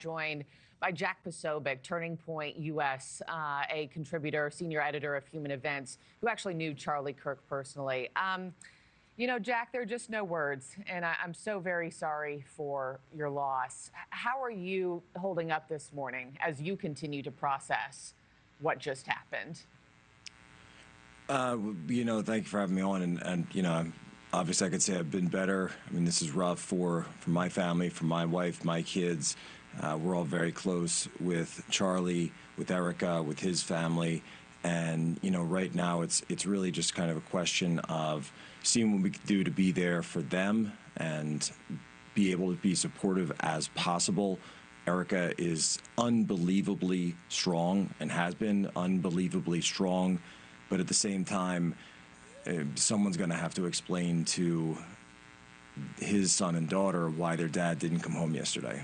Joined by Jack Posobiec, Turning Point US, a contributor, senior editor of Human Events, who actually knew Charlie Kirk personally. You know, Jack, there are just no words, and I'm so very sorry for your loss. How are you holding up this morning as you continue to process what just happened? You know, thank you for having me on, and you know, obviously I could say I've been better. I mean, this is rough for my family, for my wife, my kids. We're all very close with Charlie, with Erica, with his family, and you know, right now it's really just kind of a question of seeing what we can do to be there for them and be able to be supportive as possible. Erica is unbelievably strong and has been unbelievably strong, but at the same time, someone's going to have to explain to his son and daughter why their dad didn't come home yesterday.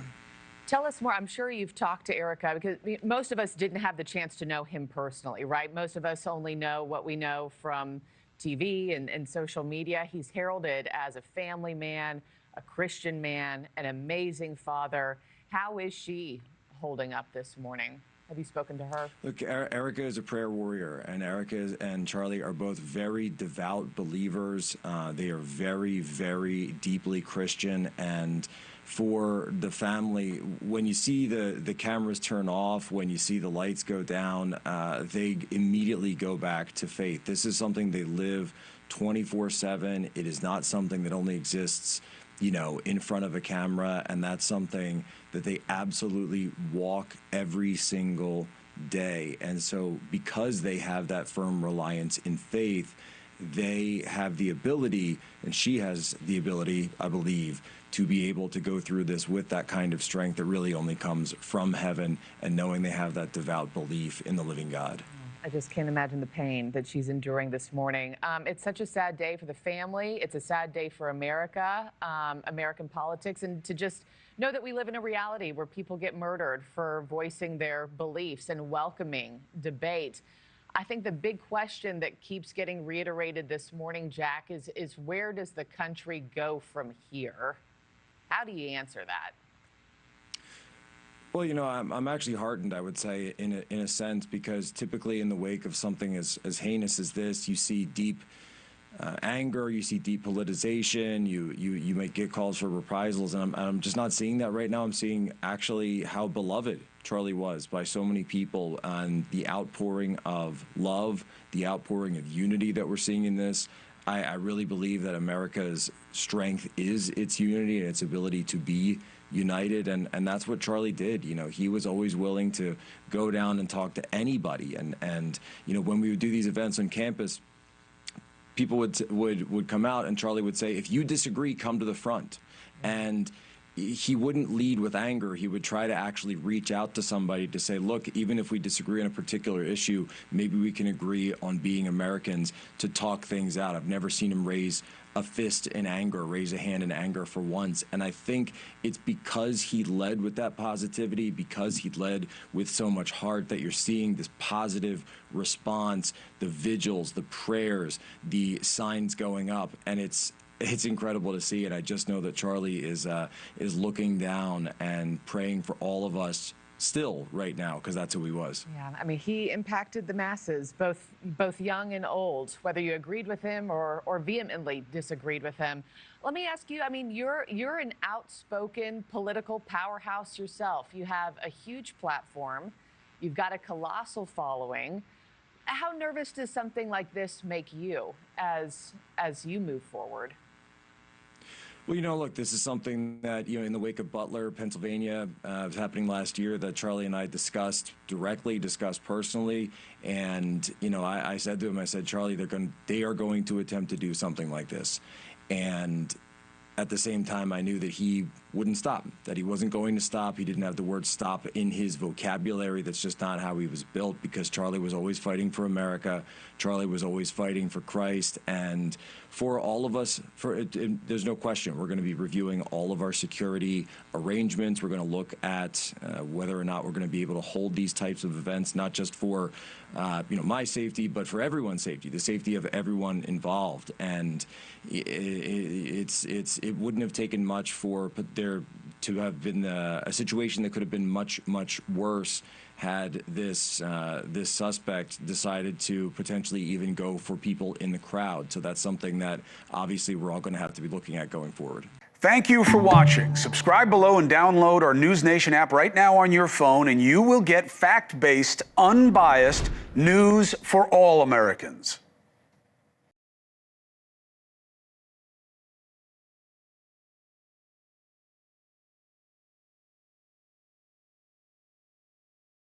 Tell us more. I'm sure you've talked to Erica, because most of us didn't have the chance to know him personally, right? Most of us only know what we know from TV and social media. He's heralded as a family man, a Christian man, an amazing father. How is she holding up this morning? Have you spoken to her? Look, Erica is a prayer warrior, and Erica and Charlie are both very devout believers. They are very, very deeply Christian, and for the family, when you see the cameras turn off, when you see the lights go down, they immediately go back to faith. This is something they live 24/7. It is not something that only exists, you know, in front of a camera, and that's something that they absolutely walk every single day. And so because they have that firm reliance in faith, they have the ability, and she has the ability, I believe, to be able to go through this with that kind of strength that really only comes from heaven, and knowing they have that devout belief in the living God. I just can't imagine the pain that she's enduring this morning. It's such a sad day for the family. It's a sad day for America, American politics, and to just know that we live in a reality where people get murdered for voicing their beliefs and welcoming debate. I think the big question that keeps getting reiterated this morning, Jack, is where does the country go from here? How do you answer that? Well, you know, I'm actually heartened, I would say, in a sense, because typically in the wake of something as heinous as this, you see deep anger, you see deep politicization, you might get calls for reprisals, and I'm just not seeing that right now. I'm seeing actually how beloved Charlie was by so many people, and the outpouring of love, the outpouring of unity that we're seeing in this. I really believe that America's strength is its unity and its ability to be united, and that's what Charlie did. You know, he was always willing to go down and talk to anybody, and you know, when we would do these events on campus, people would come out, and Charlie would say, if you disagree, come to the front. And he wouldn't lead with anger. He would try to actually reach out to somebody to say, look, even if we disagree on a particular issue, maybe we can agree on being Americans to talk things out. I've never seen him raise a fist in anger, raise a hand in anger for once. And I think it's because he led with that positivity, because he led with so much heart, that you're seeing this positive response, the vigils, the prayers, the signs going up. And it's incredible to see it. I just know that Charlie is looking down and praying for all of us still right now, because that's who he was. Yeah, I mean, he impacted the masses, both young and old, whether you agreed with him or vehemently disagreed with him. Let me ask you, I mean, you're an outspoken political powerhouse yourself. You have a huge platform. You've got a colossal following. How nervous does something like this make you as you move forward? Well, you know, look, this is something that, you know, in the wake of Butler, Pennsylvania, was happening last year, that Charlie and I discussed personally. And, you know, I said to him, I said, Charlie, they are going to attempt to do something like this. And at the same time, I knew that he wouldn't stop, that he wasn't going to stop. He didn't have the word stop in his vocabulary. That's just not how he was built, because Charlie was always fighting for America. Charlie was always fighting for Christ. And for all of us, there's no question, we're going to be reviewing all of our security arrangements. We're going to look at whether or not we're going to be able to hold these types of events, not just for you know, my safety, but for everyone's safety, the safety of everyone involved. And it wouldn't have taken much for there to have been a situation that could have been much, much worse had this this suspect decided to potentially even go for people in the crowd. So that's something that obviously we're all going to have to be looking at going forward. Thank you for watching. Subscribe below and download our NewsNation app right now on your phone, and you will get fact-based, unbiased news for all Americans.